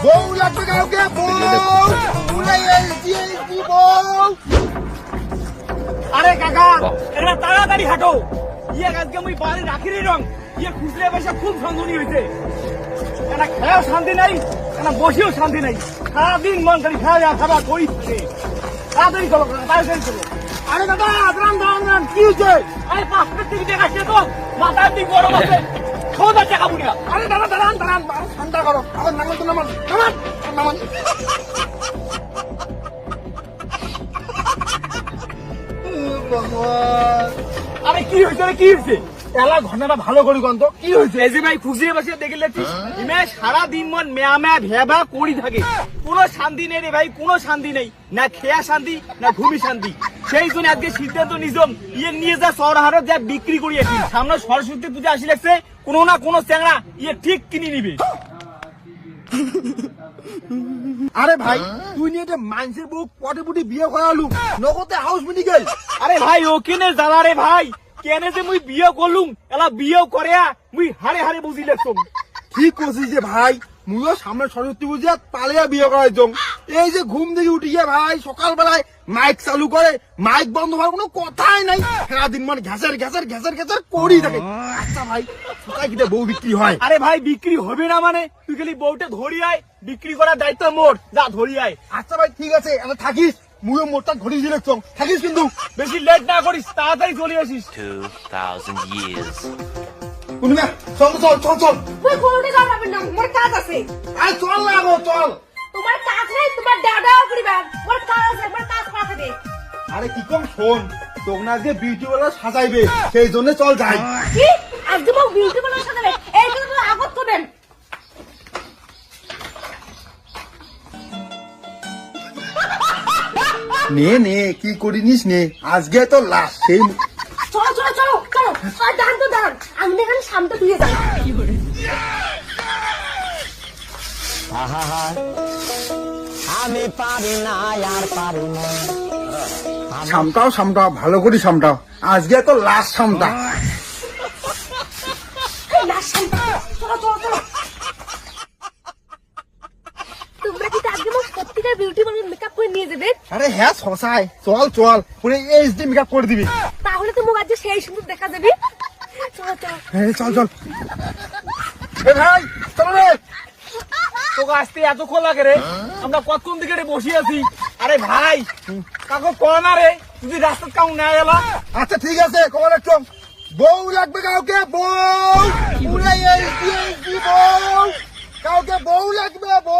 বউ লাগবে কাউকে, বউ। আরে কাকা এটা তাড়াতাড়ি হাঁটো। আজকে আমি বাড়ি রাখিনি রং খুচরে পয়সা খুব সন্দেহী হয়েছে। এটা খেয়েও শান্তি নাই, এটা বসেও শান্তি নাই। সারাদিন মন খালি খাওয়া খাওয়া করি থাকে। তাড়াতাড়ি চলো তাড়াতাড়ি চলো। আরে দাদা দাঁড়ান কি হয়েছে? আরে 5 মিনিট থেকে দেখাচ্ছে তো মাথার দিক গরম আছে, সোজা টাকা বুড়িয়া। আরে দাদা দাঁড়ান ঠান্ডা করো। আবার নামান তো নামান। আরে কি হয়েছে কি হয়েছে? এলা ঘটনাটা ভালো করি গন্ত কি হয়েছে? এই যে ভাই খুচরে বসে দেখে লেছিস ইমে সারাদিন মন মেয়া মেয়া ভেবা করি থাকে, কোনো শান্তি নেই রে ভাই, কোনো শান্তি নেই। না খেয়া শান্তি না ঘুমি শান্তি। সেই জন্য আজকে সিদ্ধান্ত নিজম নিয়ে যা শহর হারত যা বিক্রি করিয়েছি। সামনে সরস্বতী পূজা আসি লাগছে, কোনো না কোনো চ্যাংড়া ঠিক কিনে নিবে। আরে ভাই তুই নিয়ে মানুষের বুক পটে পুটি বিয়ে করালু নগদে হাউস মিনি গেল। আরে ভাই ও কেনে জানা রে ভাই, কেনে যে মুই বিয়ে করলুম এলা বিয়েও করে মুই হারে হারে বুঝি লাগছম। ঠিক করছিস যে ভাই, মুইও সামনে সরস্বতী পূজা পালিয়া বিয়ে করাই জম। এই যে ঘুম থেকে উঠি গিয়ে ভাই সকালবেলায় মাইক চালু করে, মাইক বন্ধ হওয়ার কোনো কথাই নাই। সারাদিন মানে ঘ্যাসের করি থাকে। আচ্ছা ভাই সকাল কিটা বউ বিক্রি হয়? আরে ভাই বিক্রি হবে না মানে? তুই খালি বউটা ধরি আয়, বিক্রি করার দায়িত্ব মোর, যা ধরি আয়। আচ্ছা ভাই ঠিক আছে আমি থাকিস, মুইও মোটটা ঘড়ি দিয়ে রাখছম, থাকিস কিন্তু। বেশি লেট না করিস, তাড়াতাড়ি চলে আসিস। 2000 years. পূর্ণিমা চল চল চল চল। তুই কোনটা যাবে না, মোর কাজ আছে। আরে চল না গো চল। তোমার কাজ নেই, তোমার দাদাও করিবা। মোর কাজ আছে, মোর কাজ পাঠাবে দে। আরে কি কম শোন, তোকে না আজকে বিউটি পার্লার সাজাইবে, সেই জন্য চল যাই। কি আজকে মোক বিউটি পার্লার সাজাবে? এই কথা তো আগত করেন। নে কি করিনিস নে, আজকে তো লাস্ট। সেই চলো চলো চলো চলো, আর দাঁড়ান তো দাঁড়ান, আমি এখানে সামনে দিয়ে যাই। আমি পারি না আর পারি না। সামটাও ভালো করি সামটাও, আজকে তো লাস্ট সামটা। এই না সামনে, চলো চলো চলো। তোমরা কি আজকে মোক সত্যিকার বিউটি পার্লার মেকআপ করে নিয়ে যাবে? আরে হ্যাঁ শশাই, চল পুরো এইচডি মেকআপ করে দিবি। তাহলে তো মোক আজকে সেই সুন্দর দেখা যাবে। চলো চলো। হ্যাঁ চল এ ভাই চলো রে। তোকে আসতে এতক্ষণ লাগে রে? আমরা কতক্ষণ থেকে রে বসে আছি। আরে ভাই কাকু কয় না রে, তুই রাস্তা কাউ না এলা। আচ্ছা ঠিক আছে কবার একটু বউ লাগবে কাউকে, বউ পুরো এইচডি বউ, কাউকে বউ লাগবে বউ।